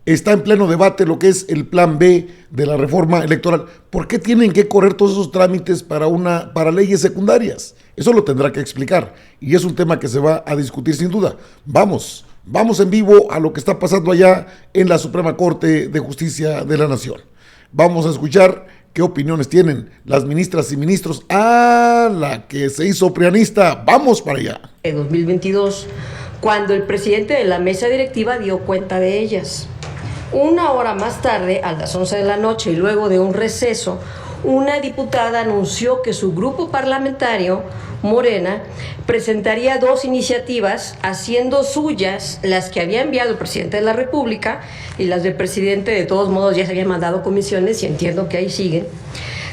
Está en pleno debate lo que es el plan B de la reforma electoral. ¿Por qué tienen que correr todos esos trámites para leyes secundarias? Eso lo tendrá que explicar y es un tema que se va a discutir sin duda. Vamos en vivo a lo que está pasando allá en la Suprema Corte de Justicia de la Nación. Vamos a escuchar qué opiniones tienen las ministras y ministros. La que se hizo prianista. Vamos para allá. En 2022, cuando el presidente de la mesa directiva dio cuenta de ellas. Una hora más tarde, a las 11 de la noche y luego de un receso, una diputada anunció que su grupo parlamentario, Morena, presentaría 2 iniciativas haciendo suyas las que había enviado el presidente de la República, y las del presidente de todos modos ya se habían mandado comisiones y entiendo que ahí siguen.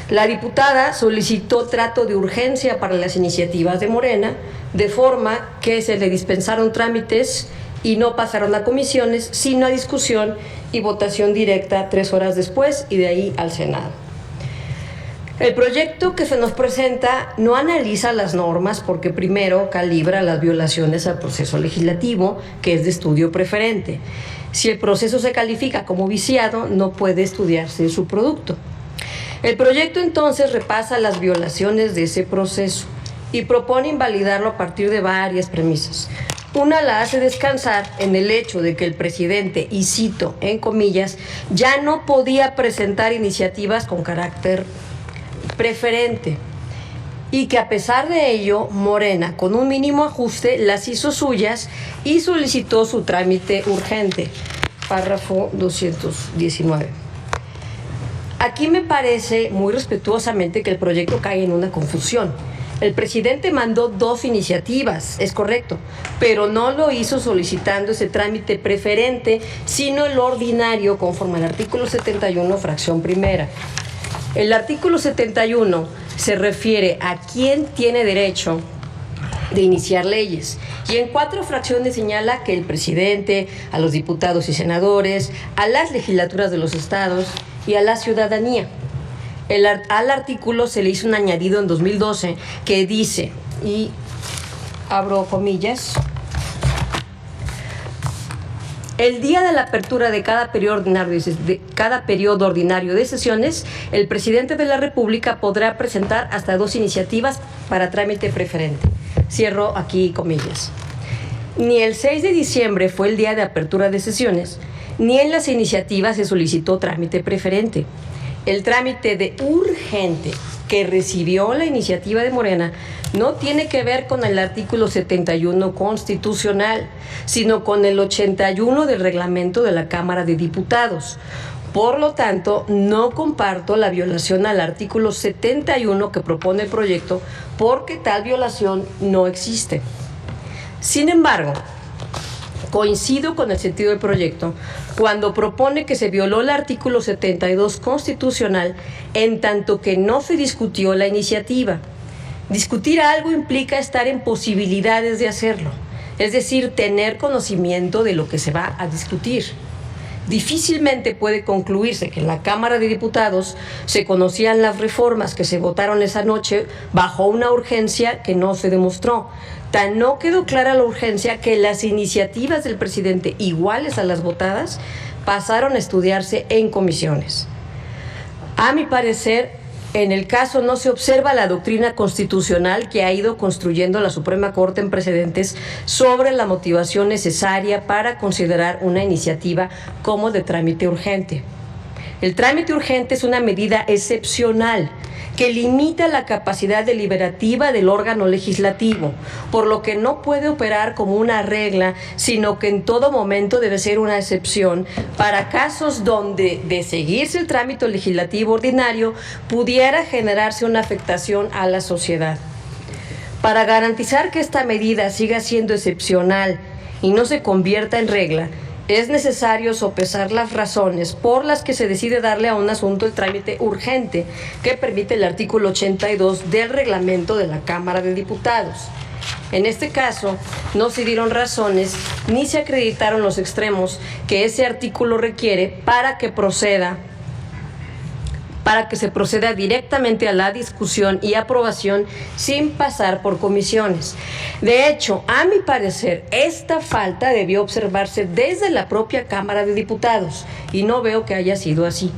La diputada solicitó trato de urgencia para las iniciativas de Morena, de forma que se le dispensaron trámites y no pasaron a comisiones, sino a discusión y votación directa 3 horas después, y de ahí al Senado. El proyecto que se nos presenta no analiza las normas porque primero calibra las violaciones al proceso legislativo, que es de estudio preferente. Si el proceso se califica como viciado, no puede estudiarse su producto. El proyecto entonces repasa las violaciones de ese proceso y propone invalidarlo a partir de varias premisas. Una la hace descansar en el hecho de que el presidente, y cito en comillas, ya no podía presentar iniciativas con carácter preferente, y que a pesar de ello, Morena, con un mínimo ajuste, las hizo suyas y solicitó su trámite urgente. Párrafo 219. Aquí me parece muy respetuosamente que el proyecto cae en una confusión. El presidente mandó 2 iniciativas, es correcto, pero no lo hizo solicitando ese trámite preferente, sino el ordinario, conforme al artículo 71, fracción primera. El artículo 71 se refiere a quién tiene derecho de iniciar leyes, y en 4 fracciones señala que el presidente, a los diputados y senadores, a las legislaturas de los estados y a la ciudadanía. Al artículo se le hizo un añadido en 2012 que dice, y abro comillas, el día de la apertura de cada periodo ordinario de sesiones, el presidente de la República podrá presentar hasta 2 iniciativas para trámite preferente. Cierro aquí comillas. Ni el 6 de diciembre fue el día de apertura de sesiones, ni en las iniciativas se solicitó trámite preferente. El trámite de urgente que recibió la iniciativa de Morena no tiene que ver con el artículo 71 constitucional, sino con el 81 del reglamento de la Cámara de Diputados. Por lo tanto, no comparto la violación al artículo 71 que propone el proyecto, porque tal violación no existe. Sin embargo, coincido con el sentido del proyecto cuando propone que se violó el artículo 72 constitucional en tanto que no se discutió la iniciativa. Discutir algo implica estar en posibilidades de hacerlo, es decir, tener conocimiento de lo que se va a discutir. Difícilmente puede concluirse que en la Cámara de Diputados se conocían las reformas que se votaron esa noche bajo una urgencia que no se demostró. Tan no quedó clara la urgencia que las iniciativas del presidente, iguales a las votadas, pasaron a estudiarse en comisiones. A mi parecer, en el caso no se observa la doctrina constitucional que ha ido construyendo la Suprema Corte en precedentes sobre la motivación necesaria para considerar una iniciativa como de trámite urgente. El trámite urgente es una medida excepcional que limita la capacidad deliberativa del órgano legislativo, por lo que no puede operar como una regla, sino que en todo momento debe ser una excepción para casos donde, de seguirse el trámite legislativo ordinario, pudiera generarse una afectación a la sociedad. Para garantizar que esta medida siga siendo excepcional y no se convierta en regla, es necesario sopesar las razones por las que se decide darle a un asunto el trámite urgente que permite el artículo 82 del reglamento de la Cámara de Diputados. En este caso, no se dieron razones ni se acreditaron los extremos que ese artículo requiere para que proceda para que se proceda directamente a la discusión y aprobación sin pasar por comisiones. De hecho, a mi parecer, esta falta debió observarse desde la propia Cámara de Diputados y no veo que haya sido así.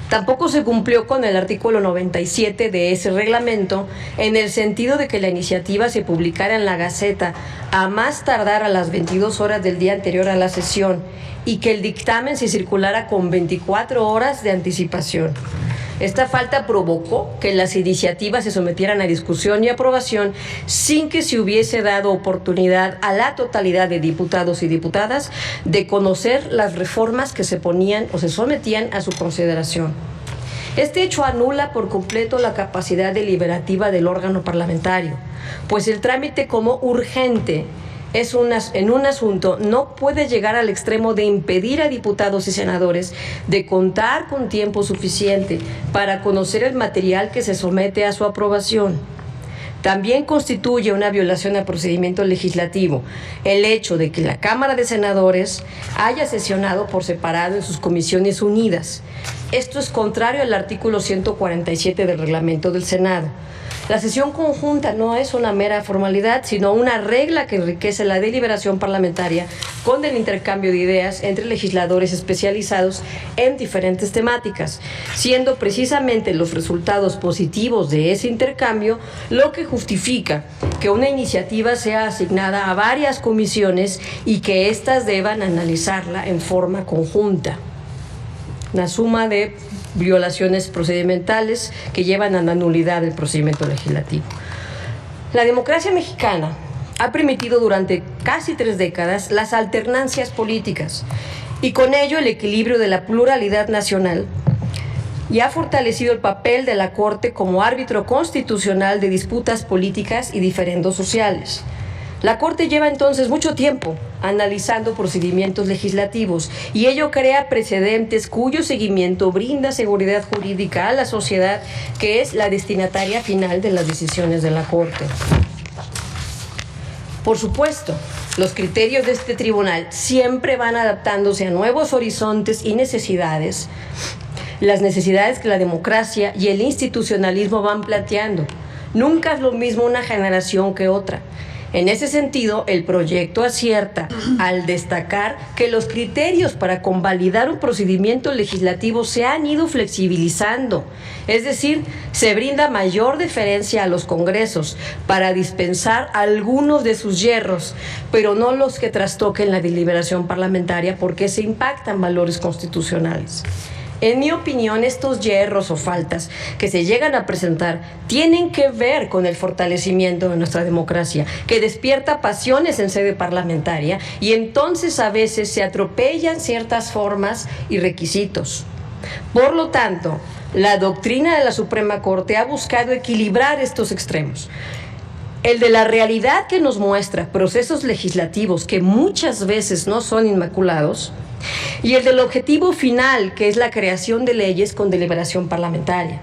Tampoco se cumplió con el artículo 97 de ese reglamento, en el sentido de que la iniciativa se publicara en la Gaceta a más tardar a las 22 horas del día anterior a la sesión y que el dictamen se circulara con 24 horas de anticipación. Esta falta provocó que las iniciativas se sometieran a discusión y aprobación sin que se hubiese dado oportunidad a la totalidad de diputados y diputadas de conocer las reformas que se ponían o se sometían a su consideración. Este hecho anula por completo la capacidad deliberativa del órgano parlamentario, pues el trámite como urgente en un asunto no puede llegar al extremo de impedir a diputados y senadores de contar con tiempo suficiente para conocer el material que se somete a su aprobación. También constituye una violación al procedimiento legislativo el hecho de que la Cámara de Senadores haya sesionado por separado en sus comisiones unidas. Esto es contrario al artículo 147 del reglamento del Senado. La sesión conjunta no es una mera formalidad, sino una regla que enriquece la deliberación parlamentaria con el intercambio de ideas entre legisladores especializados en diferentes temáticas, siendo precisamente los resultados positivos de ese intercambio lo que justifica que una iniciativa sea asignada a varias comisiones y que éstas deban analizarla en forma conjunta. Una suma de violaciones procedimentales que llevan a la nulidad del procedimiento legislativo. La democracia mexicana ha permitido durante casi 3 décadas las alternancias políticas y con ello el equilibrio de la pluralidad nacional y ha fortalecido el papel de la Corte como árbitro constitucional de disputas políticas y diferendos sociales. La Corte lleva entonces mucho tiempo analizando procedimientos legislativos y ello crea precedentes cuyo seguimiento brinda seguridad jurídica a la sociedad, que es la destinataria final de las decisiones de la Corte. Por supuesto, los criterios de este tribunal siempre van adaptándose a nuevos horizontes y necesidades, las necesidades que la democracia y el institucionalismo van planteando. Nunca es lo mismo una generación que otra. En ese sentido, el proyecto acierta al destacar que los criterios para convalidar un procedimiento legislativo se han ido flexibilizando, es decir, se brinda mayor deferencia a los congresos para dispensar algunos de sus yerros, pero no los que trastoquen la deliberación parlamentaria porque se impactan valores constitucionales. En mi opinión, estos yerros o faltas que se llegan a presentar tienen que ver con el fortalecimiento de nuestra democracia, que despierta pasiones en sede parlamentaria y entonces a veces se atropellan ciertas formas y requisitos. Por lo tanto, la doctrina de la Suprema Corte ha buscado equilibrar estos extremos. El de la realidad que nos muestra procesos legislativos que muchas veces no son inmaculados, y el del objetivo final, que es la creación de leyes con deliberación parlamentaria.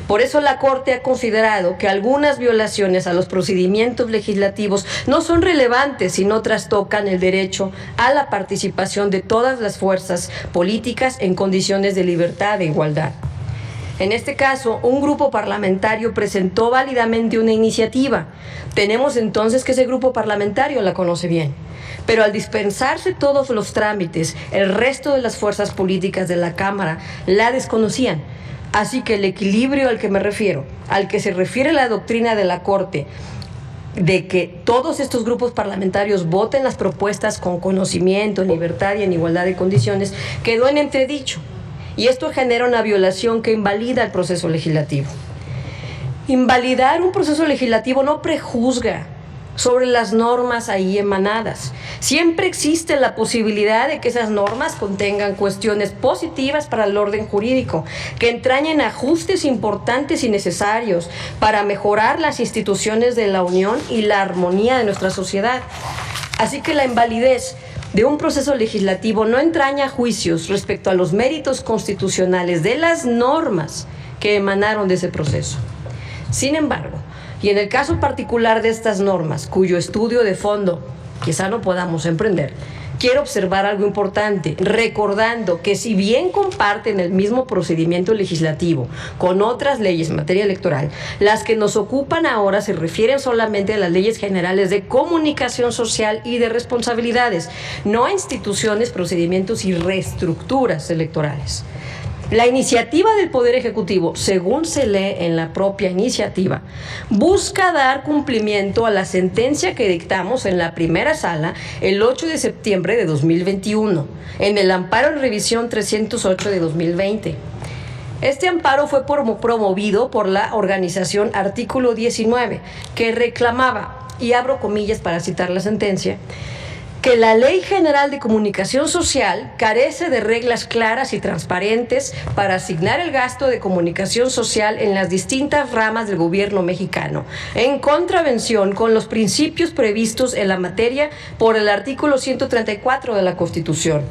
Por eso la Corte ha considerado que algunas violaciones a los procedimientos legislativos no son relevantes si no trastocan el derecho a la participación de todas las fuerzas políticas en condiciones de libertad e igualdad. En este caso, un grupo parlamentario presentó válidamente una iniciativa. Tenemos entonces que ese grupo parlamentario la conoce bien. Pero al dispensarse todos los trámites, el resto de las fuerzas políticas de la Cámara la desconocían. Así que el equilibrio al que me refiero, al que se refiere la doctrina de la Corte, de que todos estos grupos parlamentarios voten las propuestas con conocimiento, en libertad y en igualdad de condiciones, quedó en entredicho. Y esto genera una violación que invalida el proceso legislativo. Invalidar un proceso legislativo no prejuzga sobre las normas ahí emanadas. Siempre existe la posibilidad de que esas normas contengan cuestiones positivas para el orden jurídico, que entrañen ajustes importantes y necesarios para mejorar las instituciones de la Unión y la armonía de nuestra sociedad. Así que la invalidez de un proceso legislativo no entraña juicios respecto a los méritos constitucionales de las normas que emanaron de ese proceso. Sin embargo, y en el caso particular de estas normas, cuyo estudio de fondo quizá no podamos emprender, quiero observar algo importante, recordando que si bien comparten el mismo procedimiento legislativo con otras leyes en materia electoral, las que nos ocupan ahora se refieren solamente a las leyes generales de comunicación social y de responsabilidades, no a instituciones, procedimientos y reestructuras electorales. La iniciativa del Poder Ejecutivo, según se lee en la propia iniciativa, busca dar cumplimiento a la sentencia que dictamos en la primera sala el 8 de septiembre de 2021, en el amparo en revisión 308 de 2020. Este amparo fue promovido por la organización Artículo 19, que reclamaba, y abro comillas para citar la sentencia, que la Ley General de Comunicación Social carece de reglas claras y transparentes para asignar el gasto de comunicación social en las distintas ramas del gobierno mexicano, en contravención con los principios previstos en la materia por el artículo 134 de la Constitución.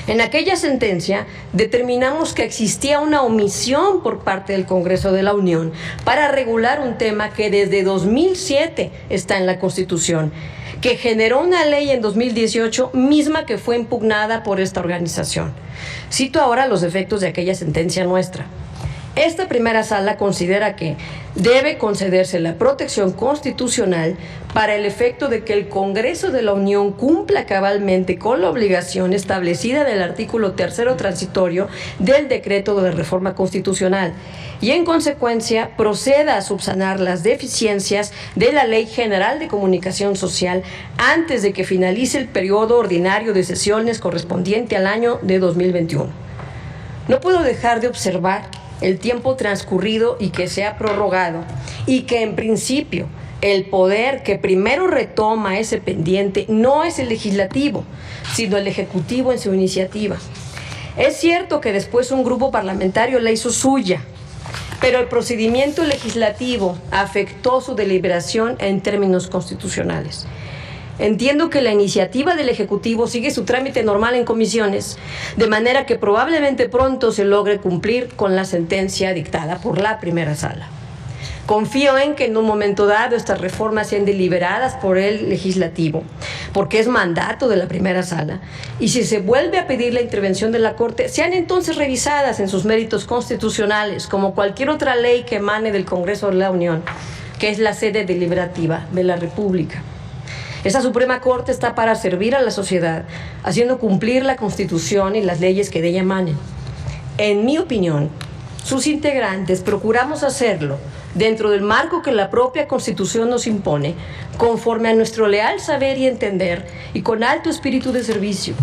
En aquella sentencia determinamos que existía una omisión por parte del Congreso de la Unión para regular un tema que desde 2007 está en la Constitución, que generó una ley en 2018 misma que fue impugnada por esta organización. Cito ahora los efectos de aquella sentencia nuestra. Esta primera sala considera que debe concederse la protección constitucional para el efecto de que el Congreso de la Unión cumpla cabalmente con la obligación establecida en el artículo 3º transitorio del decreto de reforma constitucional y en consecuencia proceda a subsanar las deficiencias de la Ley General de Comunicación Social antes de que finalice el periodo ordinario de sesiones correspondiente al año de 2021. No puedo dejar de observar el tiempo transcurrido y que se ha prorrogado, y que en principio el poder que primero retoma ese pendiente no es el legislativo, sino el ejecutivo en su iniciativa. Es cierto que después un grupo parlamentario la hizo suya, pero el procedimiento legislativo afectó su deliberación en términos constitucionales. Entiendo que la iniciativa del Ejecutivo sigue su trámite normal en comisiones, de manera que probablemente pronto se logre cumplir con la sentencia dictada por la primera sala. Confío en que en un momento dado estas reformas sean deliberadas por el Legislativo, porque es mandato de la primera sala, y si se vuelve a pedir la intervención de la Corte, sean entonces revisadas en sus méritos constitucionales, como cualquier otra ley que emane del Congreso de la Unión, que es la sede deliberativa de la República. Esa Suprema Corte está para servir a la sociedad, haciendo cumplir la Constitución y las leyes que de ella emanen. En mi opinión, sus integrantes procuramos hacerlo dentro del marco que la propia Constitución nos impone, conforme a nuestro leal saber y entender y con alto espíritu de servicio.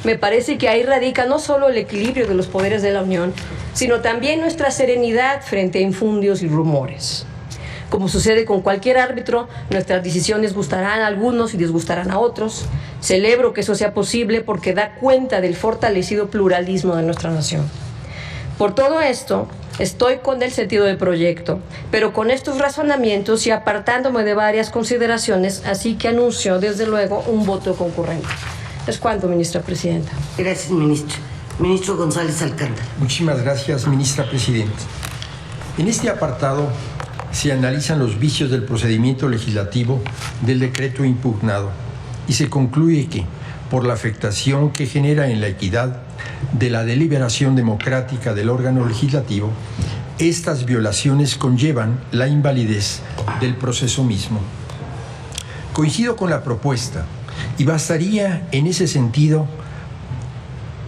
Me parece que ahí radica no solo el equilibrio de los poderes de la Unión, sino también nuestra serenidad frente a infundios y rumores. Como sucede con cualquier árbitro, nuestras decisiones gustarán a algunos y disgustarán a otros. Celebro que eso sea posible porque da cuenta del fortalecido pluralismo de nuestra nación. Por todo esto, estoy con el sentido del proyecto, pero con estos razonamientos y apartándome de varias consideraciones, así que anuncio desde luego un voto concurrente. Es cuanto, ministra presidenta. Gracias, ministro. Ministro González Alcántara. Muchísimas gracias, ministra presidenta. En este apartado se analizan los vicios del procedimiento legislativo del decreto impugnado y se concluye que, por la afectación que genera en la equidad de la deliberación democrática del órgano legislativo, estas violaciones conllevan la invalidez del proceso mismo. Coincido con la propuesta y bastaría en ese sentido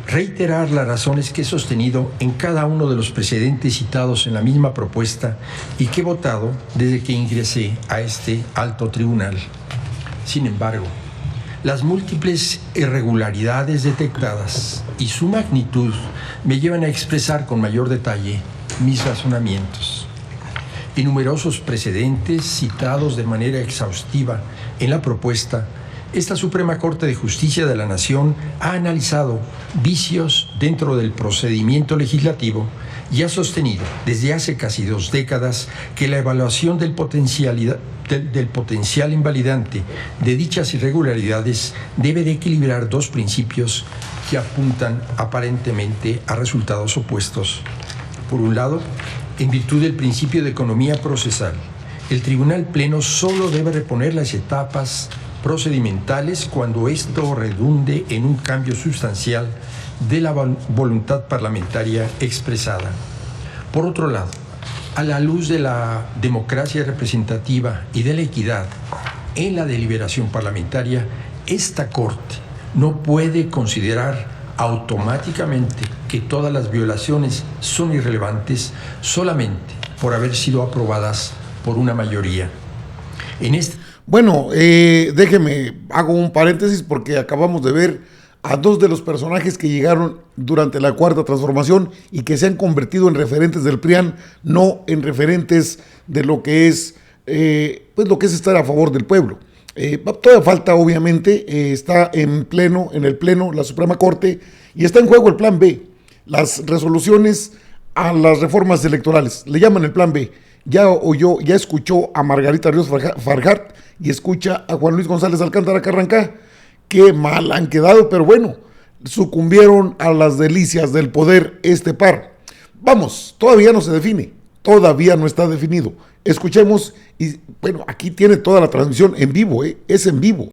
reiterar las razones que he sostenido en cada uno de los precedentes citados en la misma propuesta y que he votado desde que ingresé a este alto tribunal. Sin embargo, las múltiples irregularidades detectadas y su magnitud me llevan a expresar con mayor detalle mis razonamientos. En numerosos precedentes citados de manera exhaustiva en la propuesta, esta Suprema Corte de Justicia de la Nación ha analizado vicios dentro del procedimiento legislativo y ha sostenido desde hace casi 2 décadas que la evaluación del potencial invalidante de dichas irregularidades debe de equilibrar 2 principios que apuntan aparentemente a resultados opuestos. Por un lado, en virtud del principio de economía procesal, el Tribunal Pleno solo debe reponer las etapas procedimentales cuando esto redunde en un cambio sustancial de la voluntad parlamentaria expresada. Por otro lado, a la luz de la democracia representativa y de la equidad en la deliberación parlamentaria, esta Corte no puede considerar automáticamente que todas las violaciones son irrelevantes solamente por haber sido aprobadas por una mayoría. Bueno, déjeme, hago un paréntesis porque acabamos de ver a dos de los personajes que llegaron durante la Cuarta Transformación y que se han convertido en referentes del PRIAN, no en referentes de lo que es, pues lo que es estar a favor del pueblo. Todavía falta, obviamente, está en el pleno la Suprema Corte y está en juego el Plan B, las resoluciones a las reformas electorales, le llaman el Plan B. Ya escuchó a Margarita Ríos Farjat y escucha a Juan Luis González Alcántara Carrancá. Qué mal han quedado, pero bueno, sucumbieron a las delicias del poder este par. Vamos, todavía no se define, todavía no está definido. Escuchemos y bueno, aquí tiene toda la transmisión en vivo, es en vivo.